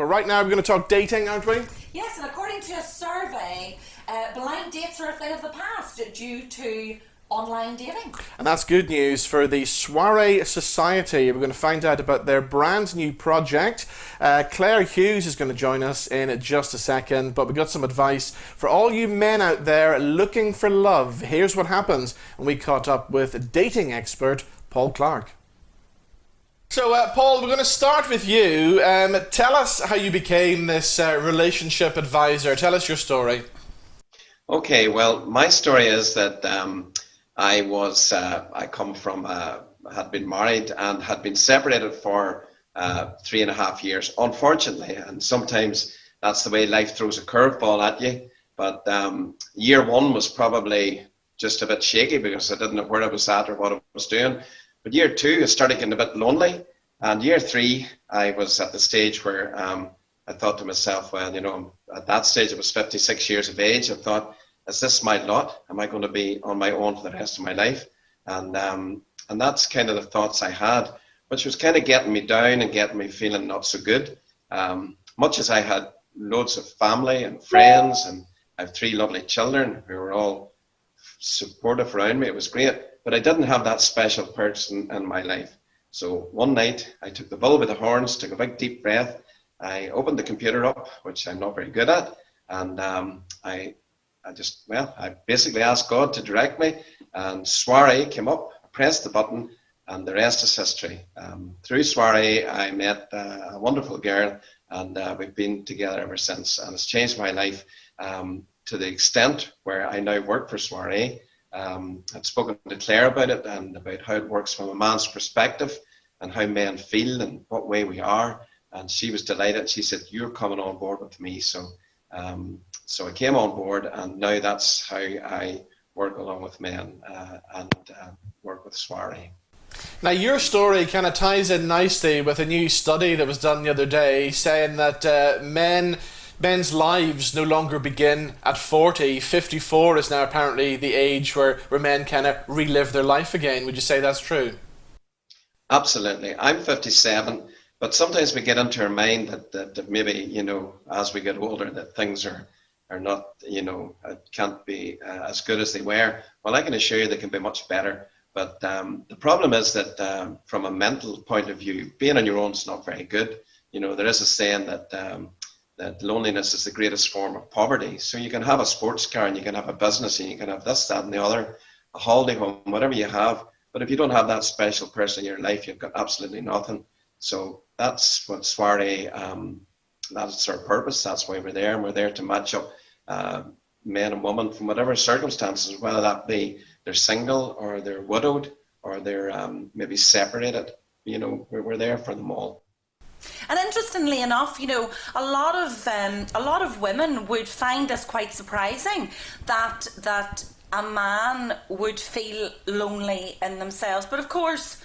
right now we're going to talk dating, aren't we? Yes, and according to a survey, blind dates are a thing of the past due to online dating. And that's good news for the Soiree Society. We're going to find out about their brand new project. Claire Hughes is going to join us in just a second, but we've got some advice for all you men out there looking for love. Here's what happens when we caught up with dating expert Paul Clarke. So, Paul, we're going to start with you. Tell us how you became this relationship advisor. Tell us your story. Okay, well, my story is that I had been married and had been separated for 3.5 years, unfortunately. And sometimes that's the way life throws a curveball at you. But year one was probably just a bit shaky because I didn't know where I was at or what I was doing. But year two, I started getting a bit lonely. And year three, I was at the stage where I thought to myself, well, at that stage, I was 56 years of age. I thought, is this my lot? Am I going to be on my own for the rest of my life? And that's kind of the thoughts I had, which was kind of getting me down and getting me feeling not so good. Much as I had loads of family and friends, and I have 3 lovely children who were all supportive around me. It was great, but I didn't have that special person in my life. So one night I took the bull by the horns, took a big deep breath. I opened the computer up, which I'm not very good at, and I basically asked God to direct me, and Soiree came up. I pressed the button, and the rest is history. Through Soiree, I met a wonderful girl, and we've been together ever since, and it's changed my life to the extent where I now work for Soiree. I've spoken to Claire about it and about how it works from a man's perspective and how men feel and what way we are, and she was delighted. She said, "You're coming on board with me." So I came on board, and now that's how I work along with men and work with Soiree. Now, your story kind of ties in nicely with a new study that was done the other day saying that men's lives no longer begin at 40. 54 is now apparently the age where men kind of relive their life again. Would you say that's true? Absolutely. I'm 57. But sometimes we get into our mind that maybe, as we get older, that things are not, can't be as good as they were. Well, I can assure you they can be much better. But the problem is that from a mental point of view, being on your own is not very good. There is a saying that loneliness is the greatest form of poverty. So you can have a sports car and you can have a business and you can have this, that, and the other, a holiday home, whatever you have. But if you don't have that special person in your life, you've got absolutely nothing. So that's what Soiree, that's our purpose. That's why we're there. And we're there to match up men and women from whatever circumstances, whether that be they're single or they're widowed or they're maybe separated. We're there for them all. And interestingly enough, a lot of women would find this quite surprising that a man would feel lonely in themselves. But of course,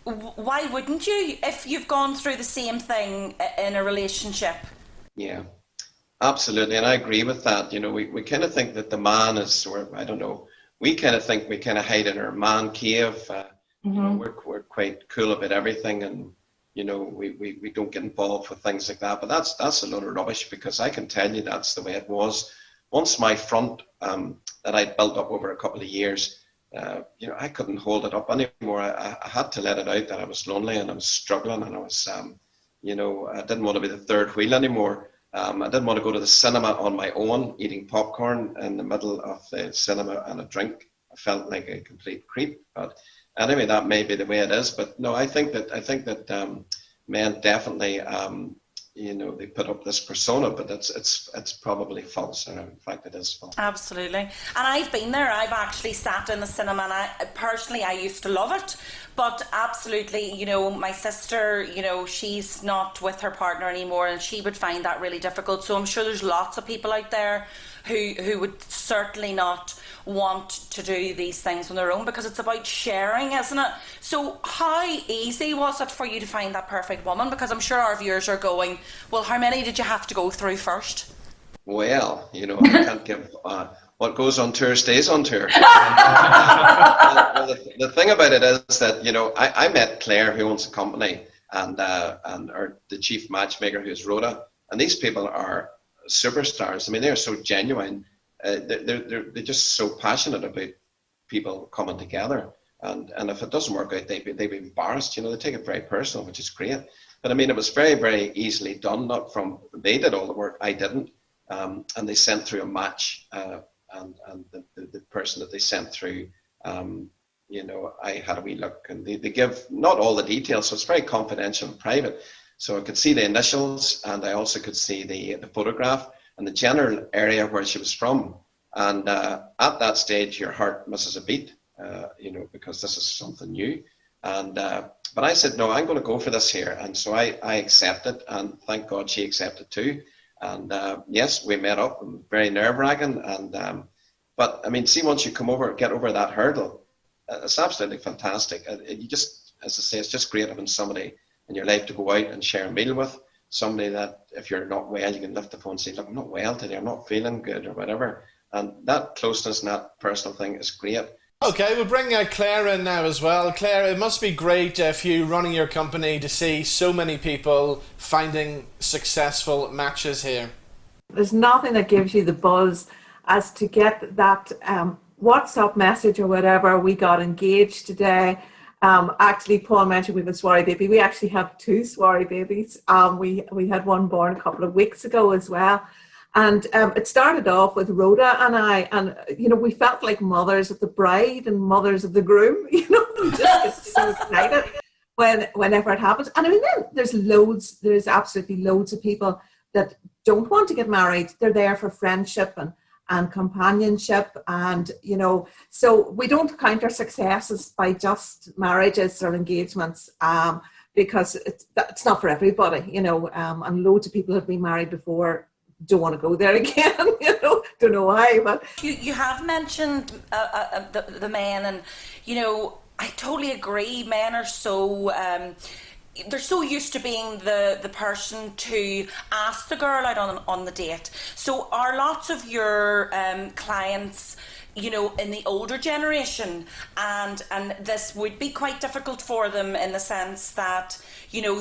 why wouldn't you if you've gone through the same thing in a relationship? Yeah, absolutely. And I agree with that. We kind of think that the man is, or I don't know, we kind of think we kind of hide in our man cave. We're quite cool about everything, and we don't get involved with things like that. But that's a load of rubbish, because I can tell you that's the way it was. Once my front that I built up over a couple of years, I couldn't hold it up anymore. I had to let it out that I was lonely and I was struggling, and I was, I didn't want to be the third wheel anymore. I didn't want to go to the cinema on my own, eating popcorn in the middle of the cinema and a drink. I felt like a complete creep. But anyway, that may be the way it is. But no, I think that men definitely, they put up this persona, but it's probably false. And in fact, it is false. Absolutely. And I've been there. I've actually sat in the cinema, and I used to love it. But absolutely, my sister, she's not with her partner anymore, and she would find that really difficult. So I'm sure there's lots of people out there who would certainly not want to do these things on their own, because it's about sharing, isn't it? So how easy was it for you to find that perfect woman? Because I'm sure our viewers are going, well, how many did you have to go through first? Well, I can't give what goes on tour stays on tour. Well, the thing about it is that, I met Claire, who owns a company, or the chief matchmaker, who's Rhoda. And these people are superstars. I mean, they're so genuine. They're just so passionate about people coming together. And if it doesn't work out, they'd be embarrassed. They take it very personal, which is great. But I mean, it was very, very easily done. They did all the work, I didn't. And they sent through a match, and the person that they sent through, I had a wee look, and they give not all the details, so it's very confidential and private. So I could see the initials, and I also could see the photograph and the general area where she was from. And at that stage, your heart misses a beat, because this is something new. And but I said, no, I'm going to go for this here. And so I accepted, and thank God she accepted too. And yes, we met up, and very nerve-wracking. And but I mean, see, once you get over that hurdle, it's absolutely fantastic. You just, as I say, it's just great having somebody in your life to go out and share a meal with. Somebody that, if you're not well, you can lift the phone and say, look, I'm not well today, I'm not feeling good, or whatever. And that closeness and that personal thing is great. Okay, we'll bring Claire in now as well. Claire, it must be great for you running your company to see so many people finding successful matches here. There's nothing that gives you the buzz as to get that WhatsApp message or whatever. We got engaged today. Actually, Paul mentioned we have a soiree baby. We actually have 2 soiree babies. We had one born a couple of weeks ago as well. And it started off with Rhoda and I, and we felt like mothers of the bride and mothers of the groom. Just get so excited whenever it happens. And I mean, then there's absolutely loads of people that don't want to get married. They're there for friendship and companionship, and so we don't count our successes by just marriages or engagements, because it's not for everybody, and loads of people have been married before. Don't want to go there again, don't know why, but you have mentioned the men, and I totally agree. Men are so they're so used to being the person to ask the girl out on the date. So are lots of your clients in the older generation, and this would be quite difficult for them in the sense that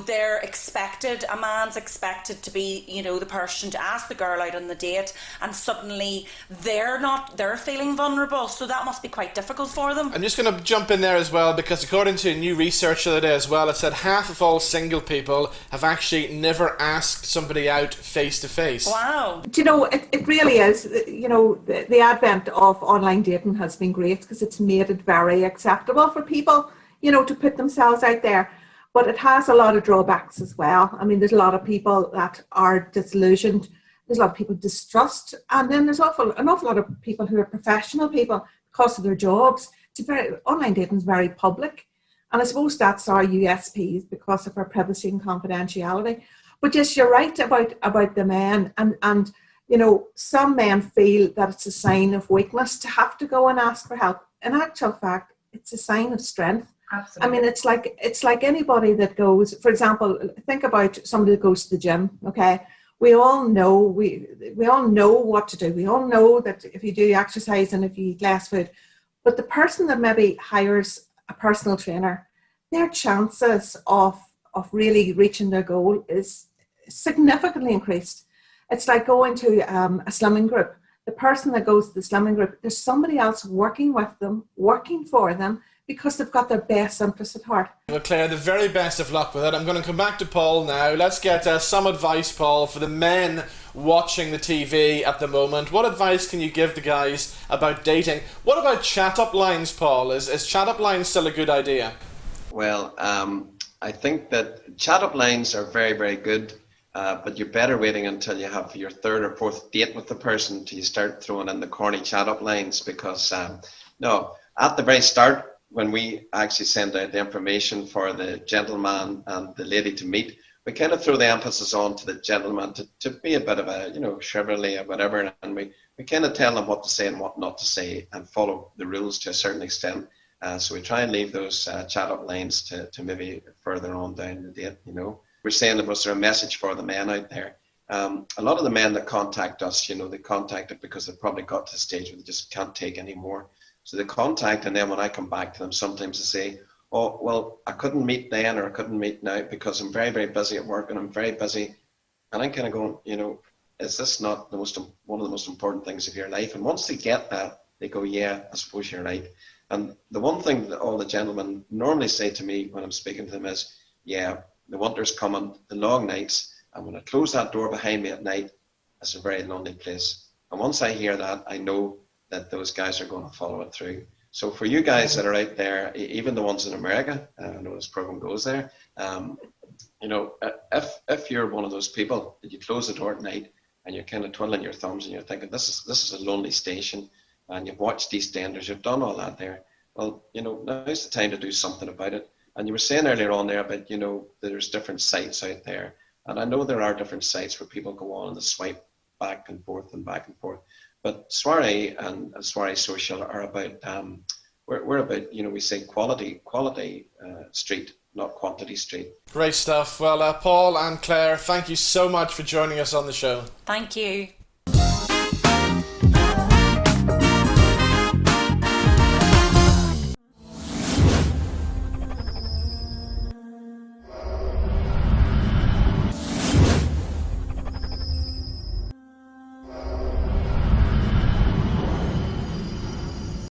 they're expected, a man's expected to be the person to ask the girl out on the date, and suddenly they're feeling vulnerable, so that must be quite difficult for them. I'm just going to jump in there as well, because according to new research the other day as well, it said half of all single people have actually never asked somebody out face to face. Wow. It really is, the advent of online dating has been great, because it's made it very acceptable for people to put themselves out there. But it has a lot of drawbacks as well. I mean, there's a lot of people that are disillusioned. There's a lot of people distrust. And then there's an awful lot of people who are professional people because of their jobs. Online dating is very public. And I suppose that's our USPs because of our privacy and confidentiality. But yes, you're right about the men. And some men feel that it's a sign of weakness to have to go and ask for help. In actual fact, it's a sign of strength. Absolutely. I mean, it's like anybody that goes, for example, think about somebody that goes to the gym, okay? We all know we all know what to do. We all know that if you do exercise and if you eat less food, but the person that maybe hires a personal trainer, their chances of really reaching their goal is significantly increased. It's like going to a slimming group. The person that goes to the slimming group, there's somebody else working with them, working for them, because they've got their best interests at heart. Well, Claire, the very best of luck with it. I'm going to come back to Paul now. Let's get some advice, Paul, for the men watching the TV at the moment. What advice can you give the guys about dating? What about chat-up lines, Paul? Is chat-up lines still a good idea? Well, I think that chat-up lines are very, very good, but you're better waiting until you have your 3rd or 4th date with the person till you start throwing in the corny chat-up lines, because, no, at the very start, when we actually send out the information for the gentleman and the lady to meet, we kind of throw the emphasis on to the gentleman to be a bit of a, chivalry or whatever, and we kind of tell them what to say and what not to say and follow the rules to a certain extent. So we try and leave those chat-up lines to maybe further on down the date, We're saying that was there a message for the men out there. A lot of the men that contact us, they contact it because they've probably got to the stage where they just can't take any more. So they contact, and then when I come back to them, sometimes they say, oh, well, I couldn't meet then or I couldn't meet now because I'm very, very busy at work and I'm very busy. And I'm kind of going, is this not one of the most important things of your life? And once they get that, they go, yeah, I suppose you're right. And the one thing that all the gentlemen normally say to me when I'm speaking to them is, yeah, the winter's coming, the long nights, and when I close that door behind me at night, it's a very lonely place. And once I hear that, I know that those guys are going to follow it through. So for you guys that are out there, even the ones in America, I know this program goes there, if you're one of those people that you close the door at night and you're kind of twiddling your thumbs and you're thinking, this is a lonely station, and you've watched EastEnders, you've done all that there, well, now's the time to do something about it. And you were saying earlier on there about, there's different sites out there. And I know there are different sites where people go on and they swipe back and forth and back and forth. But Soiree and Soiree Social are about, we're about, we say quality street, not quantity street. Great stuff. Well, Paul and Claire, thank you so much for joining us on the show. Thank you.